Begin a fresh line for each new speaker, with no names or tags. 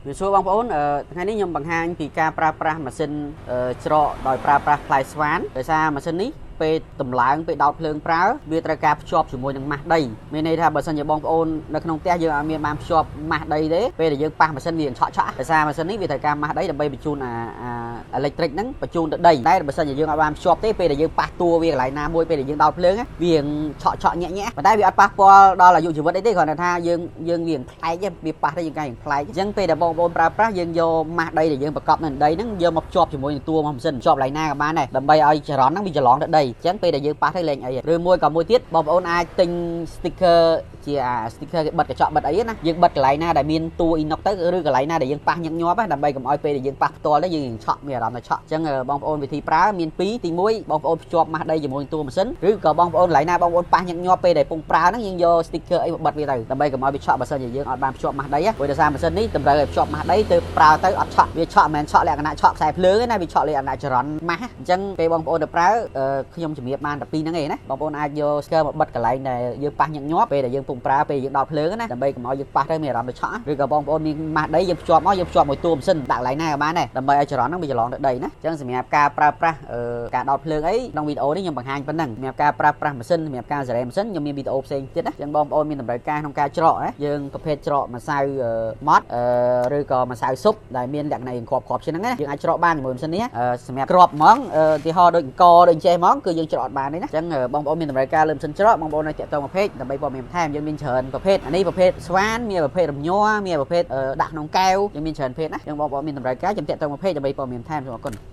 វាសួរបងប្អូនថ្ងៃនេះខ្ញុំបង្ហាញពីការប្រើប្រាស់ម៉ាស៊ីនច្រកដោយប្រើប្រាស់ផ្លែស្វានដោយសារម៉ាស៊ីននេះពេលតម្លើងពេលដោតភ្លើងប្រើវាត្រូវការភ្ជាប់ជាមួយនឹងម៉ាស់ដីមានន័យថាបើសិនជាបងប្អូននៅក្នុងផ្ទះយើងអត់មានបានភ្ជាប់ម៉ាស់ដីទេពេលដែលយើងប៉ះម៉ាស៊ីនវាឆក់ដោយសារម៉ាស៊ីននេះវាត្រូវការម៉ាស់ដីដើម្បីបញ្ជូនអេឡិចត្រិកហ្នឹងបញ្ជូនទៅដីតែបើសិនជាយើងអត់បានភ្ជាប់ទេពេលដែលយើងប៉ះតួវាកន្លែងណាមួយពេលដែលយើងដោតភ្លើងវាឆក់ញាក់ប៉ុន្តែវាអត់ប៉ះពាល់ដល់អាយុជីវិតអីទេគ្រាន់តែថាយើងវាប្លែកវាប៉ះទៅយើងកាយប្លែកអញ្ចឹងពេលដែលបងប្អូនប្រើប្រាស់យើងយកម៉ាស់ដីដែលយើងប្រកបនៅដីហ្នឹងយកមកភ្ជាប់ជាមួយនឹងតួម៉ាស៊ីនភ្ជាប់កន្លែងណាក៏បានដែរដើម្បីឲ្យចរន្តហ្នឹងវាច្រឡងទៅដីអញ្ចឹងពេលដែលយើងប៉ះទៅលេងអីឬមួយក៏មួយទៀតបងប្អូនអាចទិញ sticker ជាsticker គេបិទកញ្ចក់បិទអីណាយើងបិទកន្លែងណាដែលមានតួ inox ទៅឬកន្លែងណាដែលយើងប៉ះញឹកញាប់ដើម្បីកុំឲ្យពេលដែលយើងប៉ះផ្ទាល់ទៅយើងឆក់មានអារម្មណ៍ថាឆក់អញ្ចឹងបងប្អូនវិធីប្រើមាន2ទី1បងប្អូនភ្ជាប់ម៉ាស់ដីជាមួយនឹងតួម៉ាស៊ីនឬក៏បងប្អូនកន្លែងណាបងប្អូនប៉ះញឹកញាប់ពេលដែលពងប្រើហ្នឹងយើងយក sticker អីមកបិទវាទៅដើម្បីកុំឲ្យវាឆក់បើសិនជាយើងអត់បានភ្ជាប់ម៉ាស់ដីព្រោះដោយសារម៉ាស៊ីននេះតម្រូវឲ្យភ្ជាប់ម៉ាស់ដីទៅប្រើទៅអត់ឆក់វាឆក់មិនមែនឆក់លក្ខណៈឆក់ខ្សែភ្លើងទេណាវាឆក់លក្ខណៈចរន្តម៉ាស់អញ្ចឹងពេលបងប្អូនទៅប្រើខ្ញុំជំរាបបានតែពីរហ្នឹងឯងណាបងប្អូនអាចយក sticker មកបិទកន្លែងដែលយើងប៉ះញឹកញាប់ពេលដែលយើងពងប្រើពេលយើងដោតភ្លើងណាដើម្បីកុំឲ្យយើងប៉ះទៅមានអារម្មណ៍ទៅឆក់ឬក៏បងប្អូនមានម៉ាស់ដីយើងភ្ជាប់មកយើងភ្ជាប់មួយតួម៉ាស៊ីនដាក់កន្លែងណាក៏បានដែរដើម្បីឲ្យចរន្តហ្នឹងវាច្រឡងទៅដីណាអញ្ចឹងសម្រាប់ការប្រើប្រាស់ការដោតភ្លើងអីក្នុងវីដេអូនេះខ្ញុំបង្ហាញប៉ុណ្ណឹងសម្រាប់ការប្រើប្រាស់ម៉ាស៊ីនសម្រាប់ការសារ៉េម៉ាស៊ីនខ្ញុំមានវីដេអូផ្សេងទៀតណាអញ្ចឹងបងប្អូនមានតម្រូវការក្នុងការច្រកណាយើងប្រភេទច្រកម្សៅម៉ត់ឬក៏ម្សៅស៊ុបដែលមានលក្ខណៈគ្រាប់ជាងហ្នឹងណាយើងអាចច្រកបានជាមួយម៉ាស៊ីននេះសម្រាប់គ្រាប់ហ្មងឧទាហរណ៍ដូចអង្គដូចចេះហ្មងគឺយើងច្រកអត់បានទេណាអញ្ចឹងបងប្អូនមានតម្រូវការលើម៉ាស៊ីនច្រកបងប្អូនអាចតាក់ទងមកពេកដើម្បីព័ត៌មានបន្ថែមយើងមានច្រើនប្រភេទអានេះប្រភេទស្វានមានប្រភេទរំញ័រមានប្រភេទដាក់ក្នុងកែវយើងមានច្រើនប្រភេទណាអញ្ចឹងបងប្អូនមានតម្រូវការខ្ញុំតាក់ទងមកពេកដើម្បីព័ត៌មានបន្ថែមសូមអរគុណ